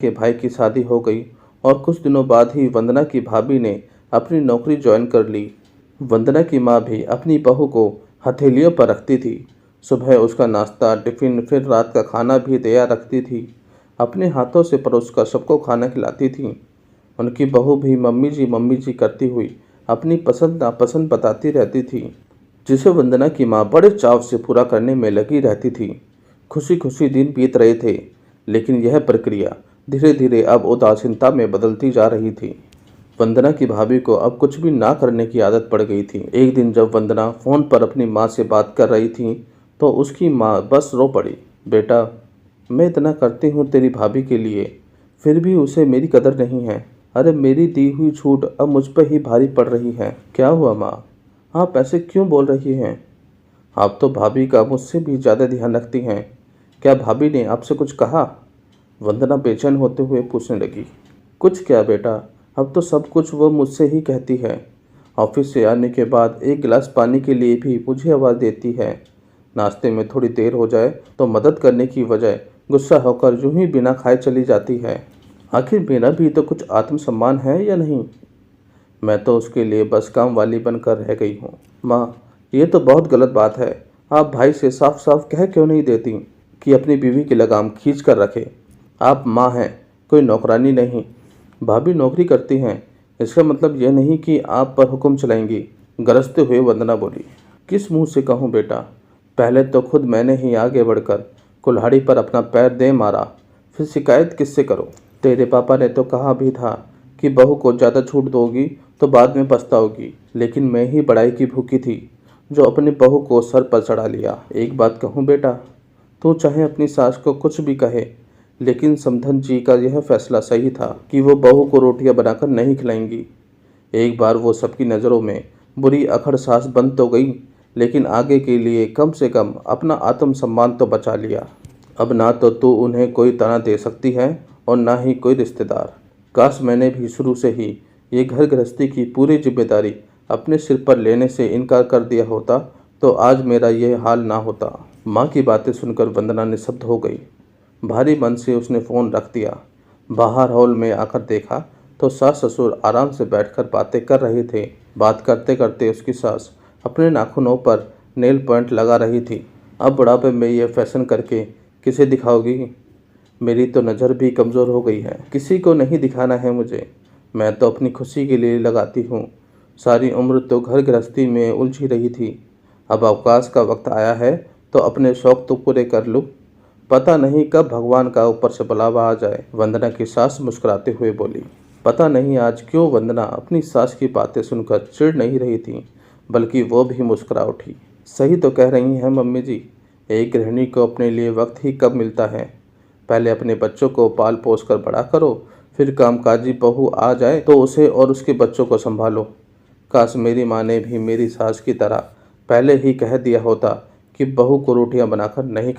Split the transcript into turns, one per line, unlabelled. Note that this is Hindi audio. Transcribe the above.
के भाई की शादी हो गई और कुछ दिनों बाद ही वंदना की भाभी ने अपनी नौकरी ज्वाइन कर ली। वंदना की माँ भी अपनी बहू को हथेलियों पर रखती थी। सुबह उसका नाश्ता, टिफिन, फिर रात का खाना भी तैयार रखती थी। अपने हाथों से परोसकर सबको खाना खिलाती थी। उनकी बहू भी मम्मी जी करती हुई अपनी पसंद नापसंद बताती रहती थी, जिसे वंदना की माँ बड़े चाव से पूरा करने में लगी रहती थी। खुशी खुशी दिन बीत रहे थे, लेकिन यह प्रक्रिया धीरे धीरे अब उदासीनता में बदलती जा रही थी। वंदना की भाभी को अब कुछ भी ना करने की आदत पड़ गई थी। एक दिन जब वंदना फोन पर अपनी माँ से बात कर रही थी तो उसकी माँ बस रो पड़ी। बेटा, मैं इतना करती हूँ तेरी भाभी के लिए, फिर भी उसे मेरी कदर नहीं है। अरे मेरी दी हुई छूट अब मुझ पर ही भारी पड़ रही है। क्या हुआ माँ, आप ऐसे क्यों बोल रही हैं? आप तो भाभी का मुझसे भी ज़्यादा ध्यान रखती हैं। क्या भाभी ने आपसे कुछ कहा? वंदना बेचैन होते हुए पूछने लगी। कुछ क्या बेटा, अब तो सब कुछ वो मुझसे ही कहती है। ऑफिस से आने के बाद एक गिलास पानी के लिए भी मुझे आवाज़ देती है। नाश्ते में थोड़ी देर हो जाए तो मदद करने की बजाय गुस्सा होकर यूं ही बिना खाए चली जाती है। आखिर मेरा भी तो कुछ आत्मसम्मान है या नहीं? मैं तो उसके लिए बस काम वाली बनकर रह गई हूँ। माँ, ये तो बहुत गलत बात है। आप भाई से साफ साफ कह क्यों नहीं देती कि अपनी बीवी की लगाम खींच कर रखे? आप माँ हैं, कोई नौकरानी नहीं। भाभी नौकरी करती हैं, इसका मतलब यह नहीं कि आप पर हुक्म चलाएंगी। गरजते हुए वंदना बोली। किस मुंह से कहूँ बेटा? पहले तो खुद मैंने ही आगे बढ़कर कुल्हाड़ी पर अपना पैर दे मारा, फिर शिकायत किससे करूँ? तेरे पापा ने तो कहा भी था कि बहू को ज़्यादा छूट दोगी तो बाद में पछताओगी, लेकिन मैं ही बड़ाई की भूखी थी जो अपनी बहू को सर पर चढ़ा लिया। एक बात कहूँ बेटा, तू चाहे अपनी सास को कुछ भी कहे, लेकिन समधन जी का यह फैसला सही था कि वो बहू को रोटियां बनाकर नहीं खिलाएंगी। एक बार वो सबकी नज़रों में बुरी अकड़ सास बन तो गई, लेकिन आगे के लिए कम से कम अपना आत्मसम्मान तो बचा लिया। अब ना तो तू उन्हें कोई तना दे सकती है और ना ही कोई रिश्तेदार। काश मैंने भी शुरू से ही ये घर गृहस्थी की पूरी जिम्मेदारी अपने सिर पर लेने से इनकार कर दिया होता तो आज मेरा यह हाल ना होता। माँ की बातें सुनकर वंदना निःशब्द हो गई। भारी मन से उसने फ़ोन रख दिया। बाहर हॉल में आकर देखा तो सास ससुर आराम से बैठकर बातें कर रहे थे। बात करते करते उसकी सास अपने नाखूनों पर नेल पॉइंट लगा रही थी। अब बुढ़ापे में ये फैशन करके किसे दिखाओगी? मेरी तो नज़र भी कमज़ोर हो गई है, किसी को नहीं दिखाना है मुझे। मैं तो अपनी खुशी के लिए लगाती हूँ। सारी उम्र तो घर गृहस्थी में उलझी रही थी। अब अवकाश का वक्त आया है तो अपने शौक तो पूरे कर लूँ। पता नहीं कब भगवान का ऊपर से बुलावा आ जाए। वंदना की सास मुस्कुराते हुए बोली। पता नहीं आज क्यों वंदना अपनी सास की बातें सुनकर चिढ़ नहीं रही थी, बल्कि वो भी मुस्कुरा उठी। सही तो कह रही हैं मम्मी जी, एक गृहिणी को अपने लिए वक्त ही कब मिलता है। पहले अपने बच्चों को पाल पोस कर बड़ा करो, फिर कामकाजी बहू आ जाए तो उसे और उसके बच्चों को संभालो। काश मेरी माँ ने भी मेरी सास की तरह पहले ही कह दिया होता कि बहू को रोटियां बनाकर नहीं